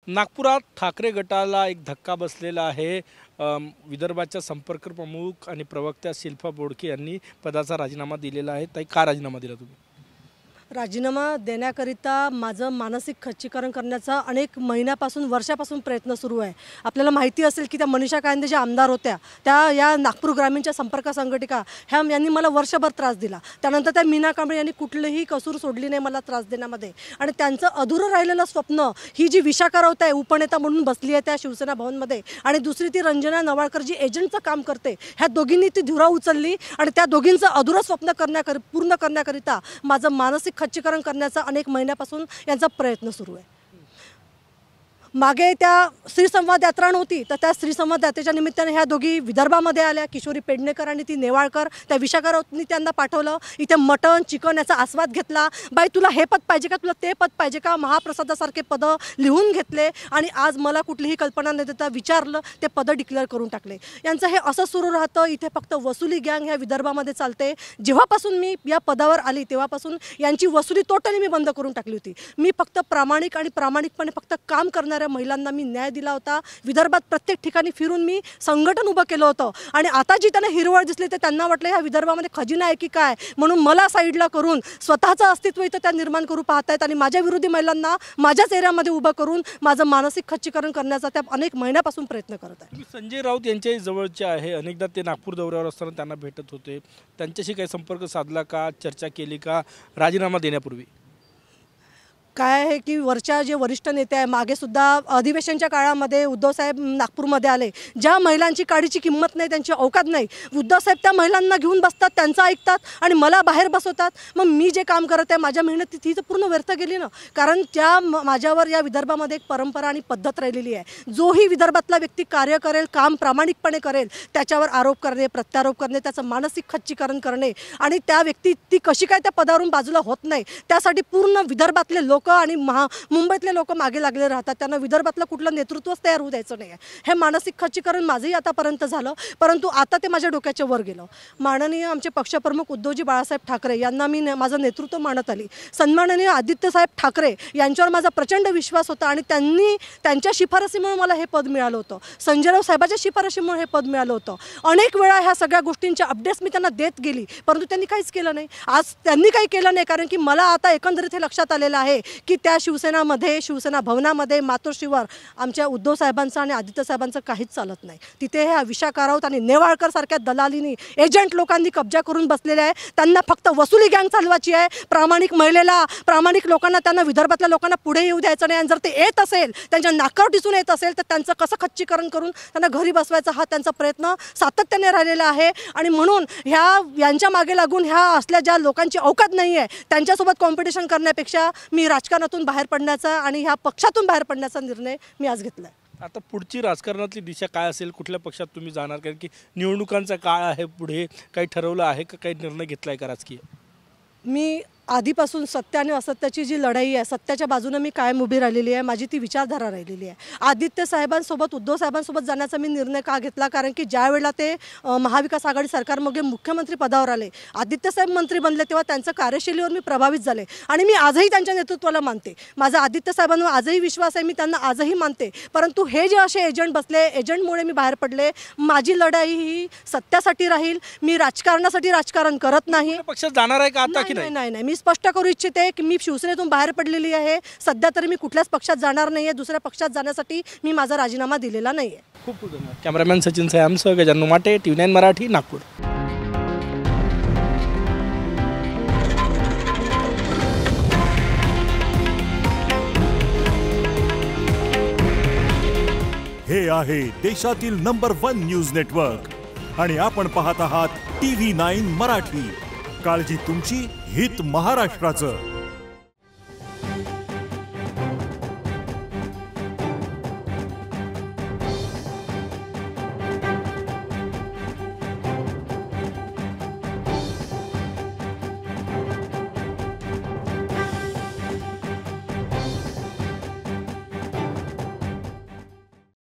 नागपुरात ठाकरे गटाला एक धक्का बसलेला आहे। विदर्भाच्या संपर्क प्रमुख आणि प्रवक्त्या शिल्पा बोडके यांनी पदाचा राजीनामा दिलेला आहे। ताई, का राजीनामा दिला तुम्ही? राजीनामा देण्याकरिता माझं मानसिक खच्चीकरण करण्याचा अनेक महिन्यापासून वर्षापासून प्रयत्न सुरू आहे। आपल्याला माहिती असेल की त्या मनीषा कायंदे ज्या आमदार होत्या त्या या नागपूर ग्रामीणच्या संपर्क संघटिका यांनी मला वर्षभर त्रास दिला। त्यानंतर त्या मीना कांबळे यांनी कुठलीही कसूर सोडली नाही मला त्रास देण्यामध्ये। आणि त्यांचं अधुरं राहिलेलं स्वप्न ही जी विशाखा राऊत आहे उपनेता म्हणून बसली आहे त्या शिवसेना भवनमध्ये, आणि दुसरी ती रंजना नवाळकर जी एजंटचं काम करते, ह्या दोघींनी ती धुरा उचलली आणि त्या दोघींचं अधुरं स्वप्न पूर्ण करण्याकरिता माझं मानसिक खच्चीकरण करण्याचा अनेक महिन्यापासून यांचा प्रयत्न सुरू आहे। मागे त्या श्रीसंवाद यात्रा नव्हती तर त्या श्रीसंवाद यात्रेच्या निमित्ताने ह्या दोघी विदर्भामध्ये आल्या। किशोरी पेडणेकर आणि ती नेवाळकर, त्या विशाखा राऊतनी त्यांना पाठवलं। इथे मटण चिकन याचा आस्वाद घेतला। बाई तुला हे पद पाहिजे का, तुला ते पद पाहिजे का, महाप्रसादासारखे पदं लिहून घेतले आणि आज मला कुठलीही कल्पना न देता विचारलं ते पदं डिक्लेअर करून टाकले। यांचं हे असं सुरू राहतं। इथे फक्त वसुली गँग ह्या विदर्भामध्ये चालते। जेव्हापासून मी या पदावर आली तेव्हापासून यांची वसुली टोटली मी बंद करून टाकली होती। मी फक्त प्रामाणिक आणि प्रामाणिकपणे फक्त काम करणाऱ्या महिलांना मी न्याय दिला होता। विदर्भात प्रत्येक ठिकाणी फिरून मी संघटन उभं केलं होतं आणि आता जी त्यांना हिरवळ दिसली तर त्यांना वाटलं ह्या विदर्भामध्ये खजिना आहे की काय, म्हणून मला साईडला करून स्वतःचं अस्तित्व इथं त्या निर्माण करू पाहतायत आणि माझ्या विरोधी महिलांना माझ्याच एरियामध्ये उभं करून माझं मानसिक खच्चीकरण करण्याचा त्या अनेक महिन्यापासून प्रयत्न करत आहे। संजय राऊत यांच्या जवळचे आहे, अनेकदा ते नागपूर दौऱ्यावर असताना त्यांना भेटत होते, त्यांच्याशी काही संपर्क साधला का, चर्चा केली का राजीनामा देण्यापूर्वी? काय आहे की वरच्या जे वरिष्ठ नेते आहे, मागे सुद्धा अधिवेशनच्या काळामध्ये उद्धवसाहेब नागपूरमध्ये आले। ज्या महिलांची काडीची किंमत नाही, त्यांची औकात नाही, उद्धवसाहेब त्या महिलांना घेऊन बसतात, त्यांचं ऐकतात आणि मला बाहेर बसवतात। मग मी जे काम करत आहे माझ्या मेहनत ती तर पूर्ण व्यर्थ गेली ना, कारण त्या माझ्यावर या विदर्भामध्ये एक परंपरा आणि पद्धत राहिलेली आहे। जोही विदर्भातला व्यक्ती कार्य करेल, काम प्रामाणिकपणे करेल, त्याच्यावर आरोप करणे, प्रत्यारोप करणे, त्याचं मानसिक खच्चीकरण करणे आणि त्या व्यक्ती ती कशी काय त्या पदावरून बाजूला होत नाही त्यासाठी पूर्ण विदर्भातले लोक आणि मुंबईतले लोक मागे लागले राहतात। त्यांना विदर्भातलं कुठलं नेतृत्वच तयार होऊ द्यायचं नाही आहे। हे मानसिक खच्चीकरण माझंही आतापर्यंत झालं, परंतु आता ते माझ्या डोक्याच्या वर गेलं। माननीय आमचे पक्षप्रमुख उद्धवजी बाळासाहेब ठाकरे यांना मी माझं नेतृत्व मानत आली। सन्माननीय आदित्यसाहेब ठाकरे यांच्यावर माझा प्रचंड विश्वास होता आणि त्यांच्या शिफारसीमुळे मला हे पद मिळालं होतं। संजय राऊत साहेबांच्या शिफारसीमुळे हे पद मिळालं होतं। अनेक वेळा ह्या सगळ्या गोष्टींच्या अपडेट्स मी त्यांना देत गेली, परंतु त्यांनी काहीच केलं नाही। आज त्यांनी काही केलं नाही, कारण की मला आता एकंदरीत हे लक्षात आलेलं आहे की त्या शिवसेनामध्ये, शिवसेना भवनामध्ये मातोश्रीवर आमच्या उद्धव साहेबांचं आणि आदित्य साहेबांचं काहीच चालत नाही। तिथे ह्या विशाखा राऊत आणि नेवाळकर सारख्या दलालीनी एजंट लोकांनी कब्जा करून बसलेले आहे। त्यांना फक्त वसुली गँग चालवायची आहे। प्रामाणिक महिलेला, प्रामाणिक लोकांना, त्यांना विदर्भातल्या लोकांना पुढे येऊ द्यायचं नाही। आणि जर ते येत असेल, त्यांच्या नाकावर दिसून येत असेल तर त्यांचं कसं खच्चीकरण करून त्यांना घरी बसवायचा हा त्यांचा प्रयत्न सातत्याने राहिलेला आहे। आणि म्हणून यांच्या मागे लागून ह्या असल्या ज्या लोकांची औकात नाही आहे त्यांच्यासोबत कॉम्पिटिशन करण्यापेक्षा मी राजकारणातून बाहेर पडण्याचा आणि ह्या पक्षातून बाहेर पडण्याचा निर्णय मी आज घेतला आहे। आता पुढची राजकारणातली दिशा काय असेल, कुठल्या पक्षात तुम्ही जाणार, कारण की निवडणुकांचा काळ आहे, पुढे काही ठरवलं आहे का, काही निर्णय घेतला आहे का राजकीय? मी आधीपासून सत्य आणि असत्याची जी लढाई आहे, सत्याच्या बाजूने मी कायम उभी राहिलेली आहे। माझी ती विचारधारा राहिलेली आहे। आदित्य साहेबांसोबत, उद्धव साहेबांसोबत जाण्याचा मी निर्णय का घेतला, कारण की ज्या वेळेला ते महाविकास आघाडी सरकारमध्ये मुख्यमंत्री पदावर आले, आदित्य साहेब मंत्री बनले, तेव्हा त्यांच्या कार्यशैलीवर मी प्रभावित झाले आणि मी आजही त्यांच्या नेतृत्वाला मानते। माझा आदित्य साहेबांवर आजही विश्वास आहे, मी त्यांना आजही मानते। परंतु हे जे असे एजंट बसले, एजंटमुळे मी बाहेर पडले। माझी लढाई ही सत्यासाठी राहील। मी राजकारणासाठी राजकारण करत नाही। पक्षात जाणार आहे का आता की नाही? नाही, मी स्पष्ट करू इच्छिते की मी शिवसेनेतून बाहेर पडलेली आहे। सध्या तरी मी कुठल्याच पक्षात जाणार नाही आहे। दुसऱ्या पक्षात जाण्यासाठी मी माझा राजीनामा दिलेला नाही आहे। खूप खूप धन्यवाद। कॅमेरामॅन सचिन सयामसह गजानन माटे, TV9 मराठी, नागपूर। हे आहे देशातील नंबर 1 न्यूज नेटवर्क आणि आपण पाहत आहात TV9 मराठी। काळजी तुमची, हित महाराष्ट्राचं।